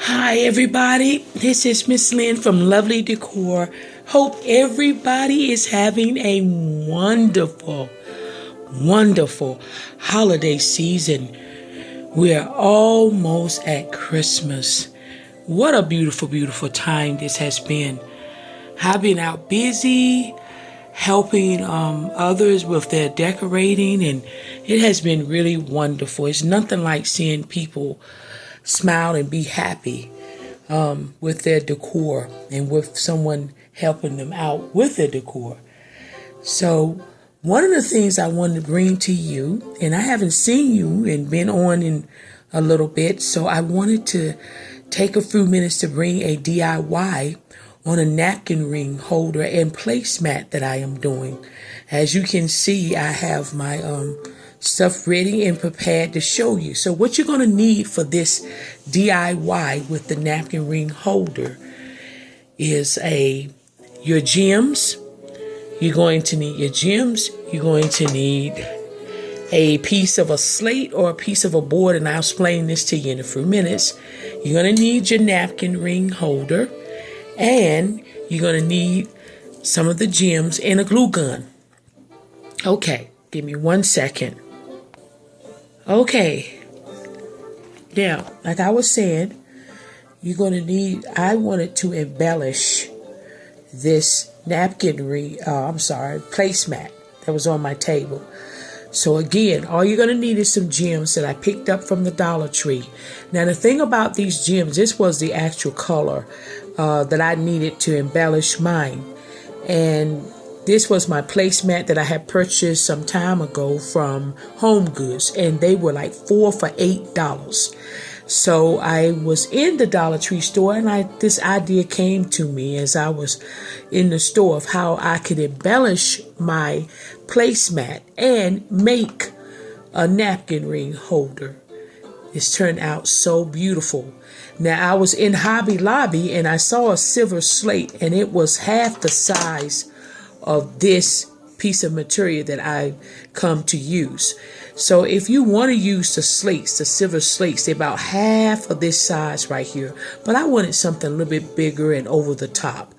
Hi everybody, this is Miss Lynn from Lovely Decor. Hope everybody is having a wonderful holiday season. We're almost at Christmas. What a beautiful time this has been. I've been out busy helping others with their decorating, and it has been really wonderful. It's nothing like seeing people smile and be happy with their decor and with someone helping them out with their decor. So one of the things I wanted to bring to you, and I haven't seen you and been on in a little bit, so I wanted to take a few minutes to bring a DIY on a napkin ring holder and placemat that I am doing. As you can see, I have my stuff ready and prepared to show you. So what you're going to need for this DIY with the napkin ring holder is your gems. You're going to need your gems. You're going to need a piece of a slate or a piece of a board, and I'll explain this to you in a few minutes. You're going to need your napkin ring holder, and you're going to need some of the gems and a glue gun. Okay, give me 1 second. Okay, now, like I was saying, you're going to need, I wanted to embellish this napkin ring, placemat that was on my table. So again, all you're going to need is some gems that I picked up from the Dollar Tree. Now, the thing about these gems, this was the actual color that I needed to embellish mine. And this was my placemat that I had purchased some time ago from Home Goods, and they were like 4 for $8. So I was in the Dollar Tree store, and this idea came to me as I was in the store of how I could embellish my placemat and make a napkin ring holder. It's turned out so beautiful. Now, I was in Hobby Lobby and I saw a silver slate, and it was half the size of this piece of material that I come to use. So if you want to use the slates, the silver slates, they're about half of this size right here. But I wanted something a little bit bigger and over the top.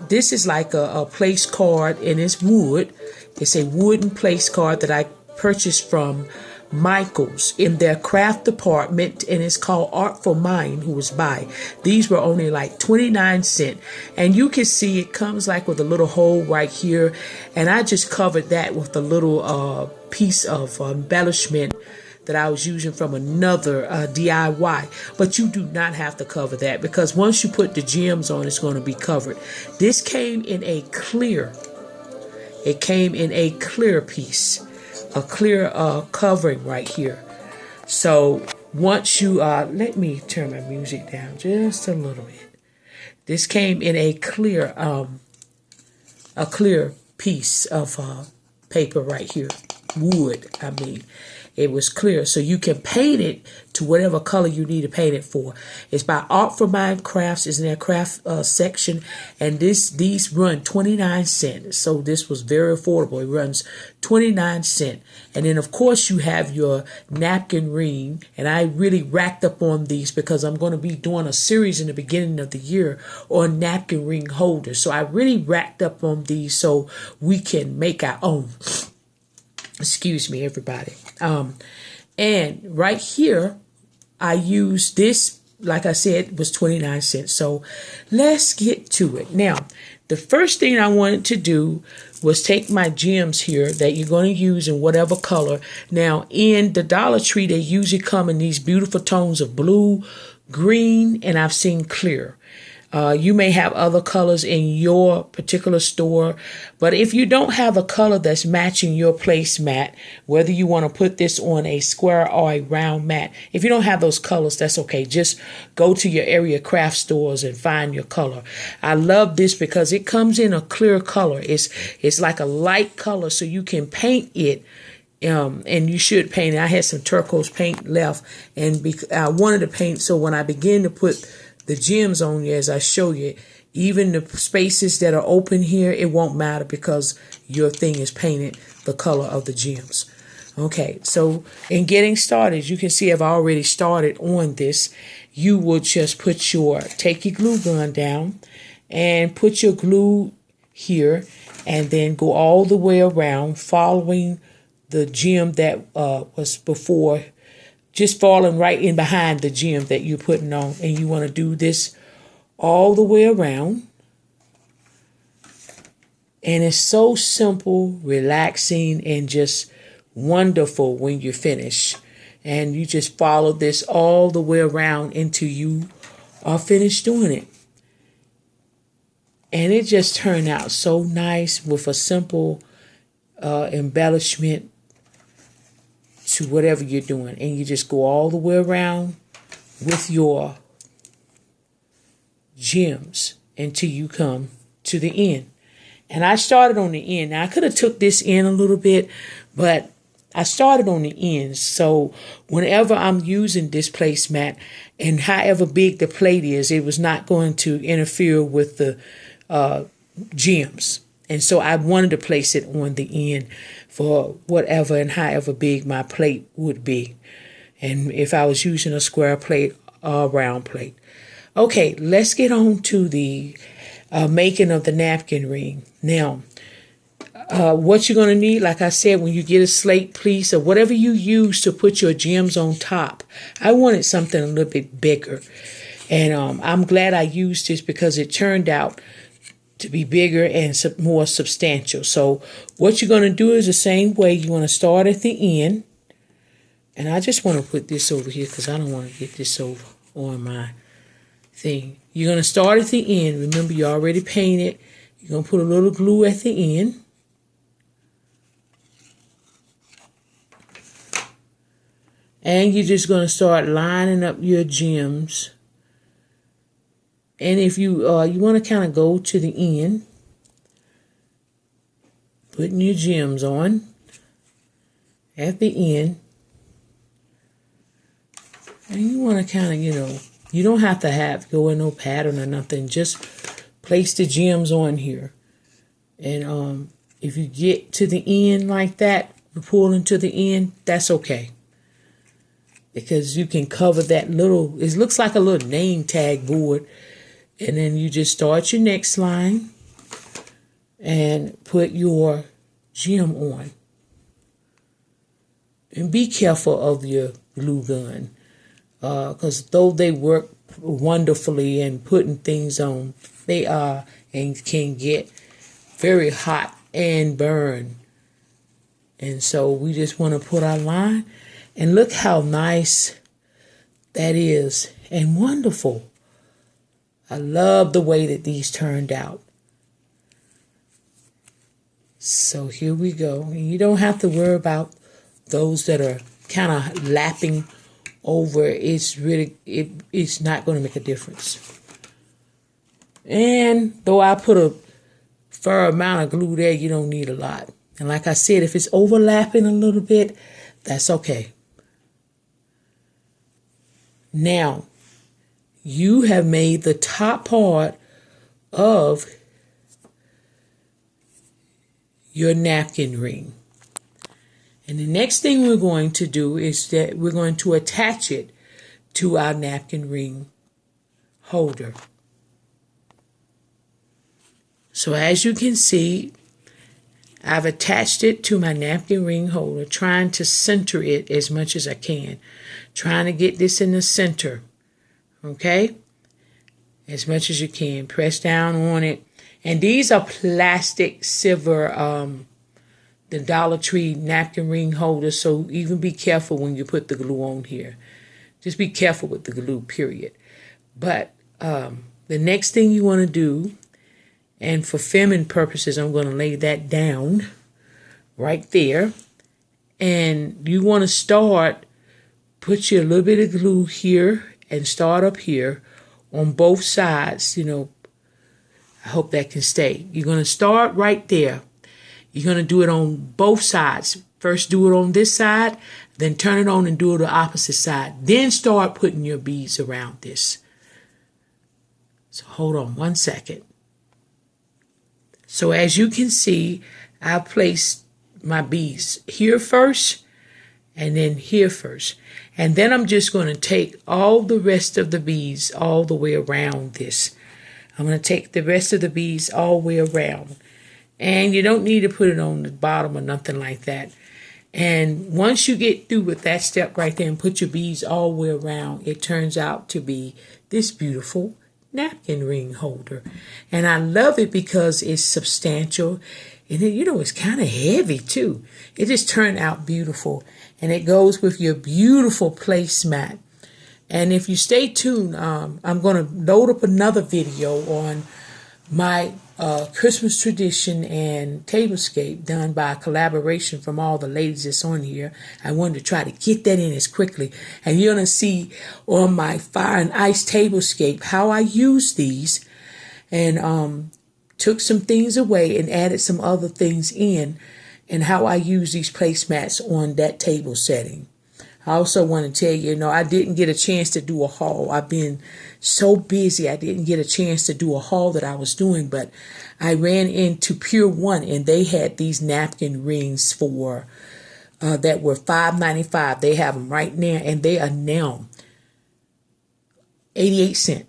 This is like a place card, and it's wood. It's a wooden place card that I purchased from Michael's in their craft department, and it's called Art for Mine, who was by. These were only like 29 cents, and you can see it comes like with a little hole right here, and I just covered that with a little piece of embellishment that I was using from another DIY. But you do not have to cover that, because once you put the gems on, it's going to be covered. This came in a clear. It came in a clear piece, a clear covering right here. So once you let me turn my music down just a little bit. This came in a clear piece of paper right here, wood. I mean, it was clear, so you can paint it to whatever color you need to paint it for. It's by Art for Mine Crafts. It's in their craft section, and these run 29 cents. So this was very affordable. It runs 29 cents, and then of course you have your napkin ring. And I really racked up on these because I'm going to be doing a series in the beginning of the year on napkin ring holders. So I really racked up on these so we can make our own. Excuse me, everybody. And right here, I used this, like I said, was 29 cents. So let's get to it. Now, the first thing I wanted to do was take my gems here that you're going to use in whatever color. Now, in the Dollar Tree, they usually come in these beautiful tones of blue, green, and I've seen clear. You may have other colors in your particular store, but if you don't have a color that's matching your placemat, whether you want to put this on a square or a round mat, if you don't have those colors, that's okay. Just go to your area craft stores and find your color. I love this because it comes in a clear color. It's like a light color, so you can paint it. And you should paint it. I had some turquoise paint left, and I wanted to paint, so when I begin to put the gems on you, as I show you, even the spaces that are open here, it won't matter because your thing is painted the color of the gems. Okay, so in getting started, you can see I've already started on this. you will just take your glue gun down and put your glue here, and then go all the way around following the gem that was before, just falling right in behind the gem that you're putting on. And you want to do this all the way around. And it's so simple, relaxing, and just wonderful when you're finished. And you just follow this all the way around until you are finished doing it. And it just turned out so nice with a simple embellishment to whatever you're doing. And you just go all the way around with your gems until you come to the end. And I started on the end. Now, I could have took this in a little bit, but I started on the end. So whenever I'm using this placemat, and however big the plate is, it was not going to interfere with the gems. And so I wanted to place it on the end for whatever and however big my plate would be. And if I was using a square plate or a round plate. Okay, let's get on to the making of the napkin ring. Now, what you're going to need, like I said, when you get a slate piece or whatever you use to put your gems on top, I wanted something a little bit bigger. And I'm glad I used this because it turned out to be bigger and more substantial. So what you're going to do is the same way. You want to start at the end. And I just want to put this over here because I don't want to get this over on my thing. You're going to start at the end. Remember, you already painted. You're going to put a little glue at the end. And you're just going to start lining up your gems. And if you want to kind of go to the end, putting your gems on at the end. And you want to kind of, you don't have to go in no pattern or nothing. Just place the gems on here. And if you get to the end like that, pulling to the end, that's okay. Because you can cover that little, it looks like a little name tag board. And then you just start your next line and put your gem on. And be careful of your glue gun. Because though they work wonderfully and putting things on, they are and can get very hot and burn. And so we just want to put our line. And look how nice that is and wonderful. I love the way that these turned out. So here we go. And you don't have to worry about those that are kind of lapping over. It's really, it's not going to make a difference. And though I put a fair amount of glue there, you don't need a lot. And like I said, if it's overlapping a little bit, that's okay. Now, you have made the top part of your napkin ring. And the next thing we're going to do is that we're going to attach it to our napkin ring holder. So as you can see, I've attached it to my napkin ring holder, trying to center it as much as I can. Trying to get this in the center. Okay? As much as you can. Press down on it. And these are plastic silver, the Dollar Tree napkin ring holders. So even be careful when you put the glue on here. Just be careful with the glue, period. But the next thing you want to do, and for filming purposes, I'm going to lay that down right there. And you want to start, put your little bit of glue here and start up here on both sides. I hope that can stay. You're going to start right there. You're going to do it on both sides. First do it on this side, then turn it on and do it the opposite side. Then start putting your beads around this. So hold on 1 second. So as you can see, I placed my beads here first and then here first. And then I'm just going to take all the rest of the beads all the way around this. I'm going to take the rest of the beads all the way around. And you don't need to put it on the bottom or nothing like that. And once you get through with that step right there and put your beads all the way around, it turns out to be this beautiful napkin ring holder. And I love it because it's substantial. And then, you know, it's kind of heavy too. It just turned out beautiful. And it goes with your beautiful placemat. And if you stay tuned, I'm going to load up another video on my Christmas tradition and tablescape done by a collaboration from all the ladies that's on here. I wanted to try to get that in as quickly. And you're going to see on my fire and ice tablescape how I use these and took some things away and added some other things in, and how I use these placemats on that table setting. I also want to tell you, I didn't get a chance to do a haul. I've been so busy, I didn't get a chance to do a haul that I was doing, but I ran into Pure One, and they had these napkin rings for that were $5.95. They have them right now, and they are now 88 cents.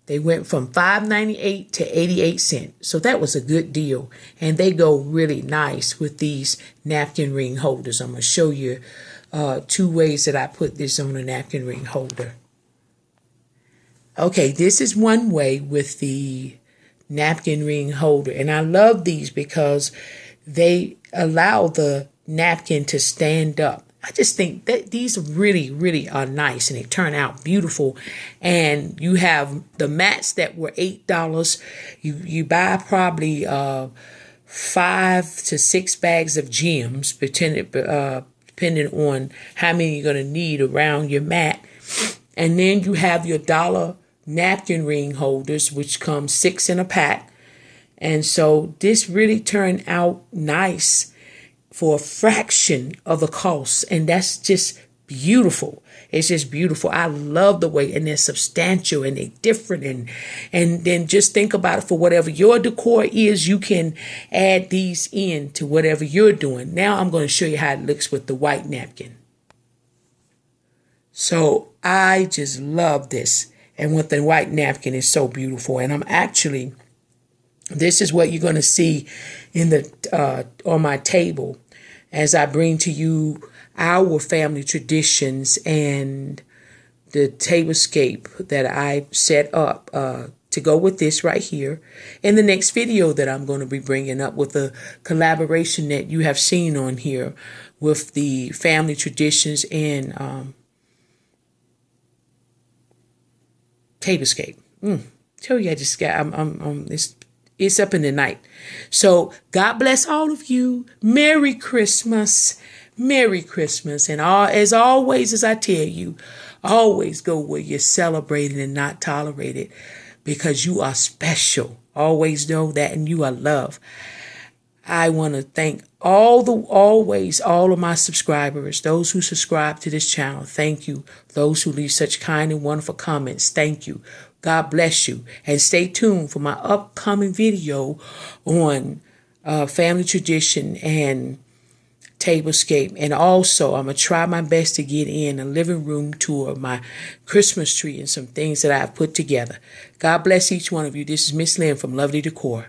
They went from $5.98 to 88 cents. So that was a good deal. And they go really nice with these napkin ring holders. I'm going to show you 2 ways that I put this on a napkin ring holder. Okay, this is one way with the napkin ring holder. And I love these because they allow the napkin to stand up. I just think that these really, really are nice, and they turn out beautiful. And you have the mats that were $8. You buy probably 5 to 6 bags of gems, depending on how many you're going to need around your mat. And then you have your $1 napkin ring holders, which come 6 in a pack. And so this really turned out nice for a fraction of the cost. And that's just beautiful. It's just beautiful. I love the way, and they're substantial and they're different. And then just think about it, for whatever your decor is, you can add these in to whatever you're doing. Now I'm going to show you how it looks with the white napkin. So I just love this. And with the white napkin, it's so beautiful. And this is what you're going to see in the on my table as I bring to you our family traditions and the tablescape that I set up to go with this right here. In the next video that I'm going to be bringing up with the collaboration that you have seen on here with the family traditions and tablescape. Tell you, I just got, it's up in the night. So God bless all of you. Merry Christmas. Merry Christmas. And as always, as I tell you, always go where you're celebrated and not tolerated, because you are special. Always know that, and you are loved. I want to thank all of my subscribers, those who subscribe to this channel. Thank you. Those who leave such kind and wonderful comments. Thank you. God bless you. And stay tuned for my upcoming video on family tradition and tablescape. And also, I'm going to try my best to get in a living room tour of my Christmas tree and some things that I've put together. God bless each one of you. This is Miss Lynn from Lovely Decor.